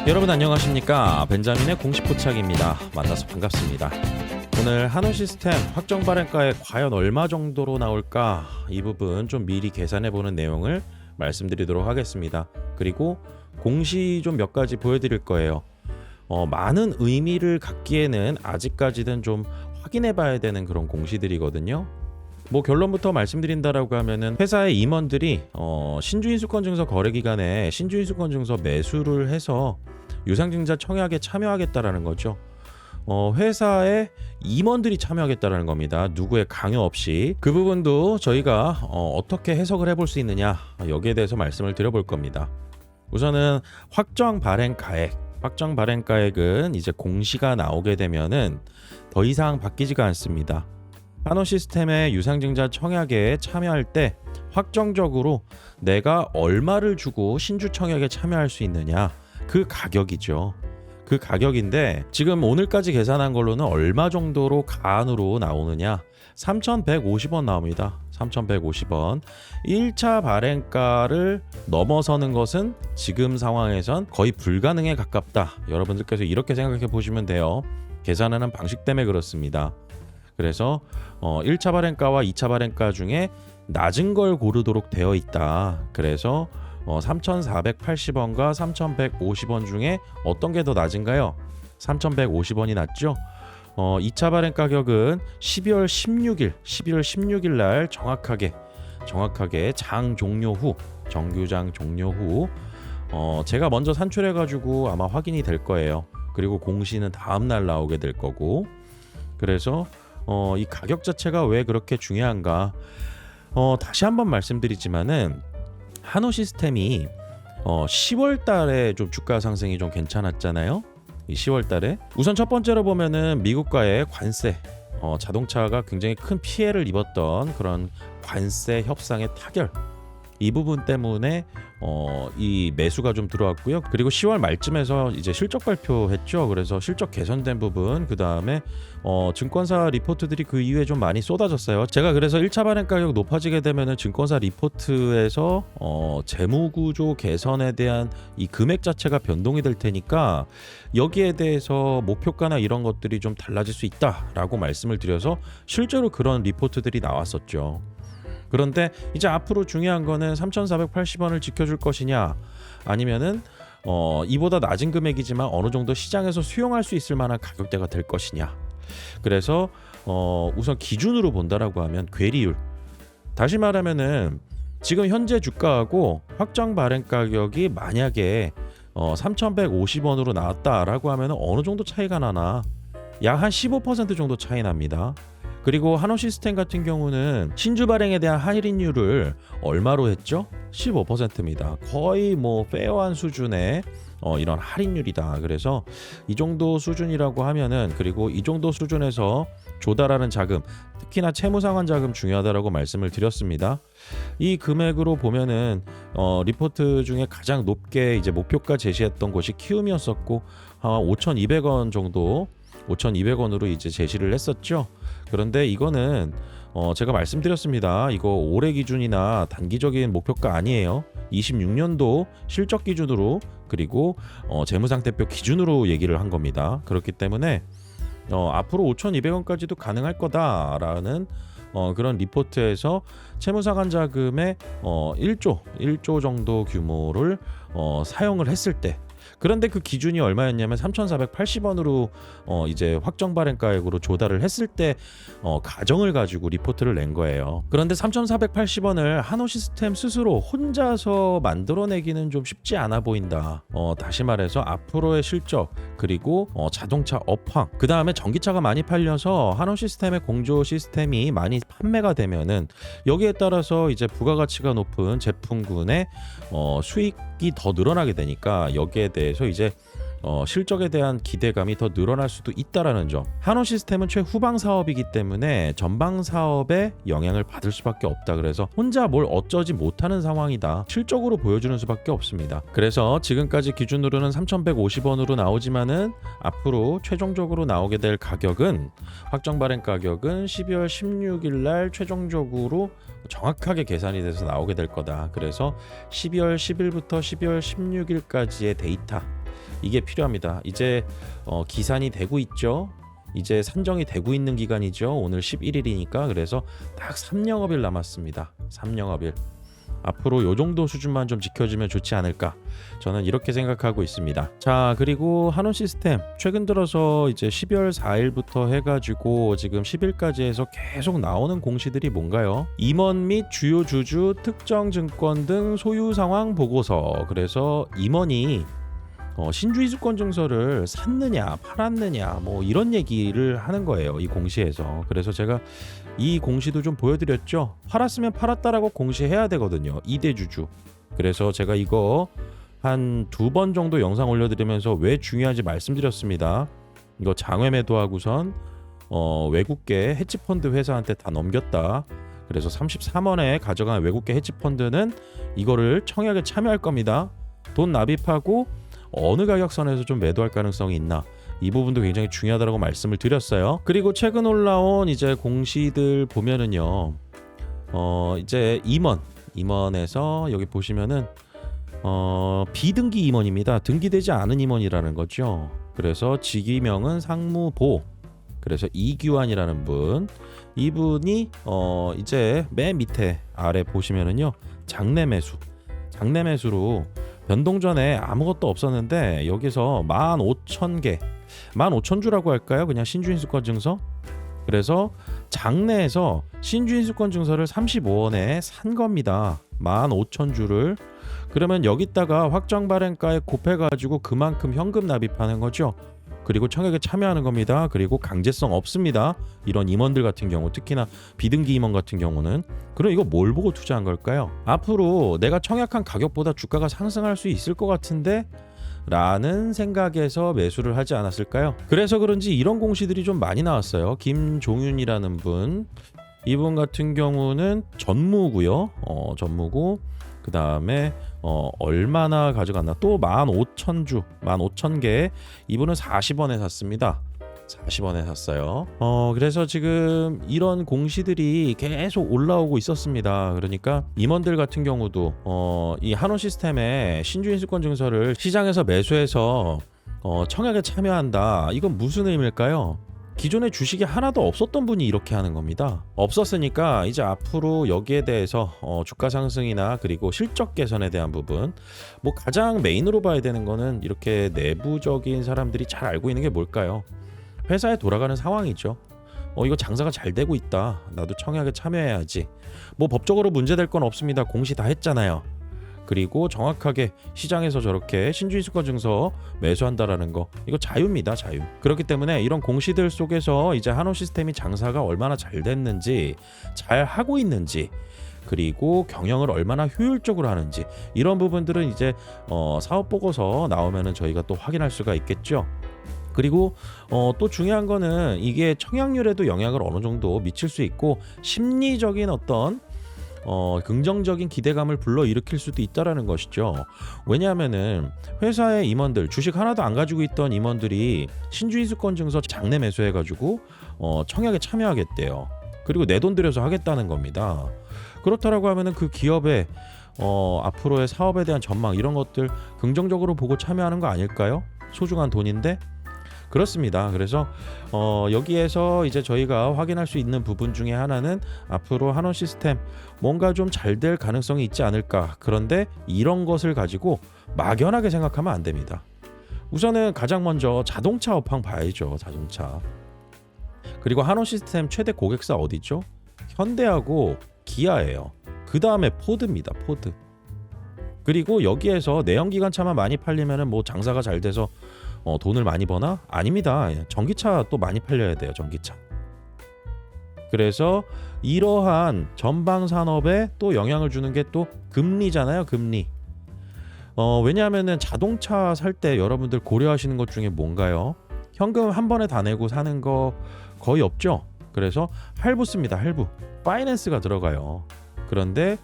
여러분 안녕하십니까? 벤자민의 공식 포착입니다. 만나서 반갑습니다. 오늘 한우시스템 확정 발행가에 과연 얼마 정도로 나올까? 이 부분 좀 미리 계산해보는 내용을 말씀드리도록 하겠습니다. 그리고 공시 좀 몇 가지 보여드릴 거예요. 많은 의미를 갖기에는 아직까지는 좀 확인해봐야 되는 그런 공시들이거든요. 뭐 결론부터 말씀드린다라고 하면은 회사의 임원들이 신주인수권증서 거래기간에 신주인수권증서 매수를 해서 유상증자 청약에 참여하겠다라는 거죠. 회사의 임원들이 참여하겠다라는 겁니다. 누구의 강요 없이. 그 부분도 저희가 어떻게 해석을 해볼 수 있느냐, 여기에 대해서 말씀을 드려볼 겁니다. 우선은 확정 발행가액은 이제 공시가 나오게 되면은 더 이상 바뀌지가 않습니다. 한우시스템의 유상증자 청약에 참여할 때 확정적으로 내가 얼마를 주고 신주 청약에 참여할 수 있느냐, 그 가격이죠. 그 가격인데 지금 오늘까지 계산한 걸로는 얼마 정도로 가안으로 나오느냐, 3,150원 나옵니다. 3,150원. 1차 발행가를 넘어서는 것은 지금 상황에선 거의 불가능에 가깝다. 여러분들께서 이렇게 생각해 보시면 돼요. 계산하는 방식 때문에 그렇습니다. 그래서 1차 발행가와 2차 발행가 중에 낮은 걸 고르도록 되어 있다. 그래서 3,480원과 3,150원 중에 어떤 게 더 낮은가요? 3,150원이 낮죠? 2차 발행 가격은 12월 16일 날 정확하게 장 종료 후, 정규장 종료 후 제가 먼저 산출해 가지고 아마 확인이 될 거예요. 그리고 공시는 다음 날 나오게 될 거고. 그래서 이 가격 자체가 왜 그렇게 중요한가? 다시 한번 말씀드리지만은 한우시스템이 10월 달에 좀 주가 상승이 좀 괜찮았잖아요. 이 10월 달에 우선 첫 번째로 보면은 미국과의 관세, 자동차가 굉장히 큰 피해를 입었던 그런 관세 협상의 타결, 이 부분 때문에 이 매수가 좀 들어왔고요. 그리고 10월 말쯤에서 이제 실적 발표했죠. 그래서 실적 개선된 부분, 그 다음에 증권사 리포트들이 그 이후에 좀 많이 쏟아졌어요. 제가 그래서 1차 발행 가격 높아지게 되면은 증권사 리포트에서 재무구조 개선에 대한 이 금액 자체가 변동이 될 테니까 여기에 대해서 목표가나 이런 것들이 좀 달라질 수 있다라고 말씀을 드려서 실제로 그런 리포트들이 나왔었죠. 그런데 이제 앞으로 중요한 거는 3,480원을 지켜줄 것이냐, 아니면은 이보다 낮은 금액이지만 어느 정도 시장에서 수용할 수 있을 만한 가격대가 될 것이냐. 그래서 우선 기준으로 본다라고 하면 괴리율. 다시 말하면은 지금 현재 주가하고 확정 발행 가격이 만약에 3,150원으로 나왔다라고 하면 어느 정도 차이가 나나? 약 한 15% 정도 차이 납니다. 그리고 한우시스템 같은 경우는 신주 발행에 대한 할인율을 얼마로 했죠? 15%입니다. 거의 뭐 페어한 수준의 이런 할인율이다. 그래서 이 정도 수준이라고 하면은, 그리고 이 정도 수준에서 조달하는 자금, 특히나 채무상환 자금 중요하다라고 말씀을 드렸습니다. 이 금액으로 보면은 리포트 중에 가장 높게 이제 목표가 제시했던 곳이 키움이었었고, 5,200원 정도, 5,200원으로 이제 제시를 했었죠. 그런데 이거는 제가 말씀드렸습니다. 이거 올해 기준이나 단기적인 목표가 아니에요. 26년도 실적 기준으로, 그리고 재무상태표 기준으로 얘기를 한 겁니다. 그렇기 때문에 앞으로 5,200원까지도 가능할 거다라는 그런 리포트에서 채무상환 자금의 1조 정도 규모를 사용을 했을 때, 그런데 그 기준이 얼마였냐면 3,480원으로 이제 확정 발행가액으로 조달을 했을 때 가정을 가지고 리포트를 낸 거예요. 그런데 3,480원을 한우시스템 스스로 혼자서 만들어내기는 좀 쉽지 않아 보인다. 다시 말해서 앞으로의 실적, 그리고 자동차 업황, 그 다음에 전기차가 많이 팔려서 한우시스템의 공조 시스템이 많이 판매가 되면은 여기에 따라서 이제 부가가치가 높은 제품군의 수익이 더 늘어나게 되니까 여기에 대해서 이제 실적에 대한 기대감이 더 늘어날 수도 있다라는 점. 한우시스템은 최후방 사업이기 때문에 전방 사업에 영향을 받을 수밖에 없다. 그래서 혼자 뭘 어쩌지 못하는 상황이다. 실적으로 보여주는 수밖에 없습니다. 그래서 지금까지 기준으로는 3,150원으로 나오지만은 앞으로 최종적으로 나오게 될 가격은, 확정 발행 가격은 12월 16일 날 최종적으로 정확하게 계산이 돼서 나오게 될 거다. 그래서 12월 10일부터 12월 16일까지의 데이터, 이게 필요합니다. 이제 기산이 되고 있죠. 이제 산정이 되고 있는 기간이죠. 오늘 11일이니까 그래서 딱 3영업일 남았습니다. 3영업일. 앞으로 요 정도 수준만 좀 지켜주면 좋지 않을까, 저는 이렇게 생각하고 있습니다. 자, 그리고 한온 시스템 최근 들어서 이제 12월 4일부터 해가지고 지금 10일까지 해서 계속 나오는 공시들이 뭔가요? 임원 및 주요 주주 특정 증권 등 소유 상황 보고서. 그래서 임원이 신주의수권 증서를 샀느냐 팔았느냐 뭐 이런 얘기를 하는 거예요, 이 공시에서. 그래서 제가 이 공시도 좀 보여드렸죠. 팔았으면 팔았다라고 공시해야 되거든요, 2대 주주. 그래서 제가 이거 한 2번 정도 영상 올려드리면서 왜 중요한지 말씀드렸습니다. 이거 장외 매도하고선 외국계 헤지펀드 회사한테 다 넘겼다. 그래서 33원에 가져간 외국계 헤지펀드는 이거를 청약에 참여할 겁니다. 돈 납입하고 어느 가격선에서 좀 매도할 가능성이 있나, 이 부분도 굉장히 중요하다고 말씀을 드렸어요. 그리고 최근 올라온 이제 공시들 보면은요, 이제 임원에서 여기 보시면은 비등기 임원입니다. 등기되지 않은 임원이라는 거죠. 그래서 직위명은 상무보. 그래서 이규환이라는 분, 이분이 이제 맨 밑에 아래 보시면은요, 장내 매수로 변동 전에 아무것도 없었는데 여기서 15,000개, 15,000주라고 할까요? 그냥 신주인수권 증서. 그래서 장내에서 신주인수권 증서를 35원에 산 겁니다. 15,000주를. 그러면 여기다가 확정 발행가에 곱해가지고 그만큼 현금 납입하는 거죠. 그리고 청약에 참여하는 겁니다. 그리고 강제성 없습니다. 이런 임원들 같은 경우, 특히나 비등기 임원 같은 경우는. 그럼 이거 뭘 보고 투자한 걸까요? 앞으로 내가 청약한 가격보다 주가가 상승할 수 있을 것 같은데? 라는 생각에서 매수를 하지 않았을까요? 그래서 그런지 이런 공시들이 좀 많이 나왔어요. 김종윤이라는 분, 이분 같은 경우는 전무고요. 전무고, 그 다음에 얼마나 가져갔나, 또 15,000주 15,000개, 이분은 40원에 샀습니다. 40원에 샀어요. 그래서 지금 이런 공시들이 계속 올라오고 있었습니다. 그러니까 임원들 같은 경우도 이 한온 시스템의 신주인수권 증서를 시장에서 매수해서 청약에 참여한다. 이건 무슨 의미일까요? 기존에 주식이 하나도 없었던 분이 이렇게 하는 겁니다. 없었으니까 이제 앞으로 여기에 대해서 주가 상승이나 그리고 실적 개선에 대한 부분, 뭐 가장 메인으로 봐야 되는 거는 이렇게 내부적인 사람들이 잘 알고 있는 게 뭘까요? 회사에 돌아가는 상황이죠. 이거 장사가 잘 되고 있다, 나도 청약에 참여해야지. 뭐 법적으로 문제될 건 없습니다. 공시 다 했잖아요. 그리고 정확하게 시장에서 저렇게 신주인수권 증서 매수한다라는 거, 이거 자유입니다, 자유. 그렇기 때문에 이런 공시들 속에서 이제 한온 시스템이 장사가 얼마나 잘 됐는지, 잘 하고 있는지, 그리고 경영을 얼마나 효율적으로 하는지, 이런 부분들은 이제 사업 보고서 나오면은 저희가 또 확인할 수가 있겠죠. 그리고 또 중요한 거는 이게 청약률에도 영향을 어느 정도 미칠 수 있고, 심리적인 어떤 긍정적인 기대감을 불러일으킬 수도 있다라는 것이죠. 왜냐하면은 회사의 임원들, 주식 하나도 안 가지고 있던 임원들이 신주인수권 증서 장내 매수해가지고 청약에 참여하겠대요. 그리고 내 돈 들여서 하겠다는 겁니다. 그렇다라고 하면은 그 기업의 앞으로의 사업에 대한 전망, 이런 것들 긍정적으로 보고 참여하는 거 아닐까요? 소중한 돈인데. 그렇습니다. 그래서 여기에서 이제 저희가 확인할 수 있는 부분 중에 하나는 앞으로 한온 시스템 뭔가 좀 잘 될 가능성이 있지 않을까. 그런데 이런 것을 가지고 막연하게 생각하면 안 됩니다. 우선은 가장 먼저 자동차 업황 봐야죠. 자동차. 그리고 한온 시스템 최대 고객사 어디죠? 현대하고 기아예요. 그 다음에 포드입니다. 포드. 그리고 여기에서 내연기관차만 많이 팔리면은 뭐 장사가 잘 돼서 돈을 많이 버나? 아닙니다. 전기차 또 많이 팔려야 돼요. 전기차. 그래서 이러한 전방 산업에 또 영향을 주는 게 또 금리잖아요. 금리. 왜냐하면은 자동차 살 때 여러분들 고려하시는 것 중에 뭔가요? 현금 한 번에 다 내고 사는 거 거의 없죠. 그래서 할부 씁니다. 할부. 파이낸스가 들어가요. 그런데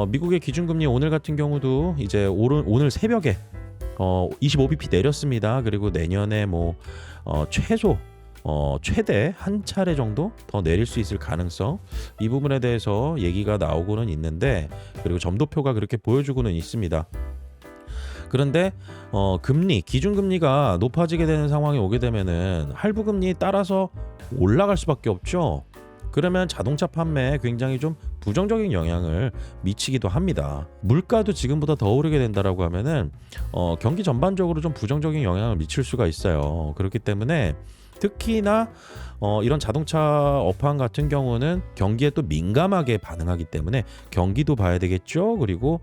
미국의 기준금리 오늘 같은 경우도 이제 오늘 새벽에 25bp 내렸습니다. 그리고 내년에 뭐 최대 한 차례 정도 더 내릴 수 있을 가능성, 이 부분에 대해서 얘기가 나오고는 있는데, 그리고 점도표가 그렇게 보여주고는 있습니다. 그런데 금리, 기준금리가 높아지게 되는 상황이 오게 되면은 할부금리에 따라서 올라갈 수밖에 없죠. 그러면 자동차 판매에 굉장히 좀 부정적인 영향을 미치기도 합니다. 물가도 지금보다 더 오르게 된다라고 하면은 경기 전반적으로 좀 부정적인 영향을 미칠 수가 있어요. 그렇기 때문에 특히나 이런 자동차 업황 같은 경우는 경기에 또 민감하게 반응하기 때문에 경기도 봐야 되겠죠. 그리고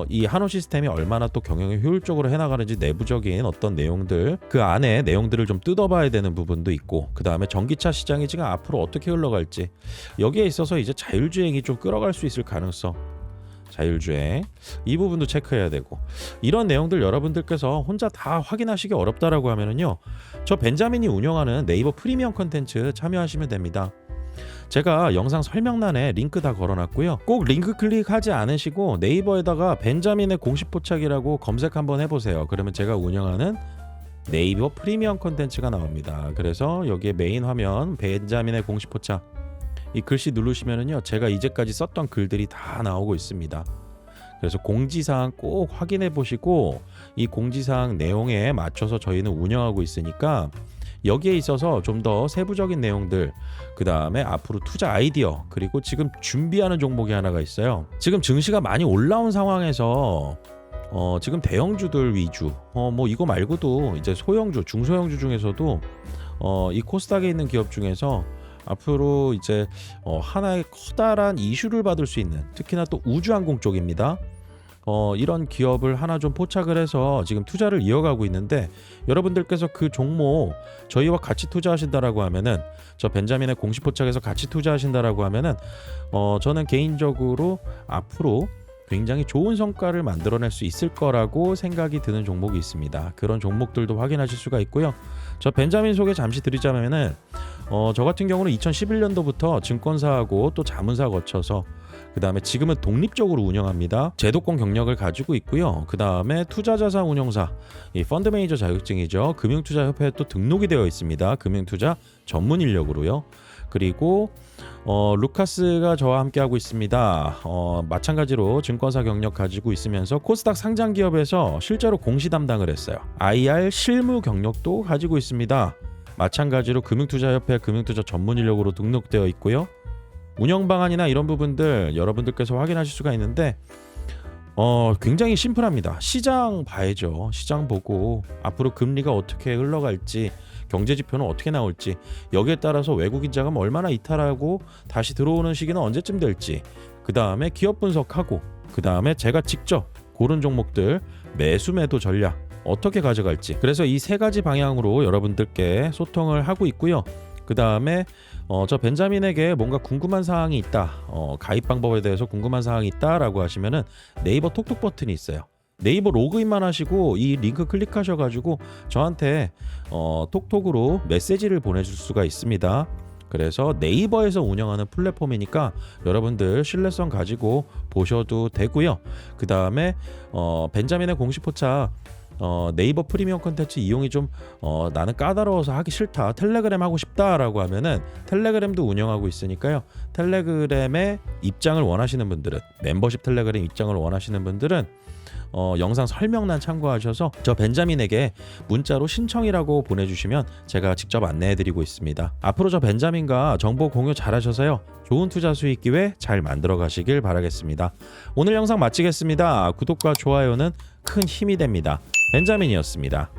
이 한호 시스템이 얼마나 또 경영을 효율적으로 해나가는지 내부적인 어떤 내용들, 그 안에 내용들을 좀 뜯어봐야 되는 부분도 있고, 그 다음에 전기차 시장이 지금 앞으로 어떻게 흘러갈지, 여기에 있어서 이제 자율주행이 좀 끌어갈 수 있을 가능성, 자율주행 이 부분도 체크해야 되고, 이런 내용들 여러분들께서 혼자 다 확인하시기 어렵다라고 하면은요, 저 벤자민이 운영하는 네이버 프리미엄 컨텐츠 참여하시면 됩니다. 제가 영상 설명란에 링크 다 걸어놨고요. 꼭 링크 클릭하지 않으시고 네이버에다가 벤자민의 공식 포착이라고 검색 한번 해보세요. 그러면 제가 운영하는 네이버 프리미엄 컨텐츠가 나옵니다. 그래서 여기에 메인 화면 벤자민의 공식 포착 이 글씨 누르시면은요, 제가 이제까지 썼던 글들이 다 나오고 있습니다. 그래서 공지사항 꼭 확인해 보시고 이 공지사항 내용에 맞춰서 저희는 운영하고 있으니까 여기에 있어서 좀 더 세부적인 내용들, 그 다음에 앞으로 투자 아이디어, 그리고 지금 준비하는 종목이 하나가 있어요. 지금 증시가 많이 올라온 상황에서 지금 대형주들 위주, 뭐 이거 말고도 이제 소형주, 중소형주 중에서도 이 코스닥에 있는 기업 중에서 앞으로 이제 하나의 커다란 이슈를 받을 수 있는, 특히나 또 우주항공 쪽입니다. 이런 기업을 하나 좀 포착을 해서 지금 투자를 이어가고 있는데, 여러분들께서 그 종목 저희와 같이 투자하신다라고 하면은, 저 벤자민의 공식 포착에서 같이 투자하신다라고 하면은 저는 개인적으로 앞으로 굉장히 좋은 성과를 만들어낼 수 있을 거라고 생각이 드는 종목이 있습니다. 그런 종목들도 확인하실 수가 있고요. 저 벤자민 소개 잠시 드리자면은 저 같은 경우는 2011년도부터 증권사하고 또 자문사 거쳐서, 그 다음에 지금은 독립적으로 운영합니다. 제도권 경력을 가지고 있고요. 그 다음에 투자자산 운용사, 이 펀드 매니저 자격증이죠. 금융투자협회에 또 등록이 되어 있습니다. 금융투자 전문 인력으로요. 그리고 루카스가 저와 함께 하고 있습니다. 마찬가지로 증권사 경력 가지고 있으면서 코스닥 상장 기업에서 실제로 공시 담당을 했어요. IR 실무 경력도 가지고 있습니다. 마찬가지로 금융투자협회 금융투자 전문 인력으로 등록되어 있고요. 운영 방안이나 이런 부분들 여러분들께서 확인하실 수가 있는데 굉장히 심플합니다. 시장 봐야죠. 시장 보고 앞으로 금리가 어떻게 흘러갈지, 경제 지표는 어떻게 나올지, 여기에 따라서 외국인 자금 얼마나 이탈하고 다시 들어오는 시기는 언제쯤 될지, 그 다음에 기업 분석하고, 그 다음에 제가 직접 고른 종목들 매수 매도 전략 어떻게 가져갈지, 그래서 이 세 가지 방향으로 여러분들께 소통을 하고 있고요. 그 다음에 저 벤자민에게 뭔가 궁금한 사항이 있다, 가입 방법에 대해서 궁금한 사항이 있다라고 하시면은 네이버 톡톡 버튼이 있어요. 네이버 로그인만 하시고 이 링크 클릭하셔가지고 저한테 톡톡으로 메시지를 보내줄 수가 있습니다. 그래서 네이버에서 운영하는 플랫폼이니까 여러분들 신뢰성 가지고 보셔도 되고요. 그 다음에 벤자민의 공식 포착 네이버 프리미엄 컨텐츠 이용이 좀 나는 까다로워서 하기 싫다, 텔레그램 하고 싶다라고 하면은 텔레그램도 운영하고 있으니까요. 텔레그램에 입장을 원하시는 분들은, 멤버십 텔레그램 입장을 원하시는 분들은 영상 설명란 참고하셔서 저 벤자민에게 문자로 신청이라고 보내주시면 제가 직접 안내해드리고 있습니다. 앞으로 저 벤자민과 정보 공유 잘하셔서요, 좋은 투자 수익 기회 잘 만들어 가시길 바라겠습니다. 오늘 영상 마치겠습니다. 구독과 좋아요는 큰 힘이 됩니다. 벤자민이었습니다.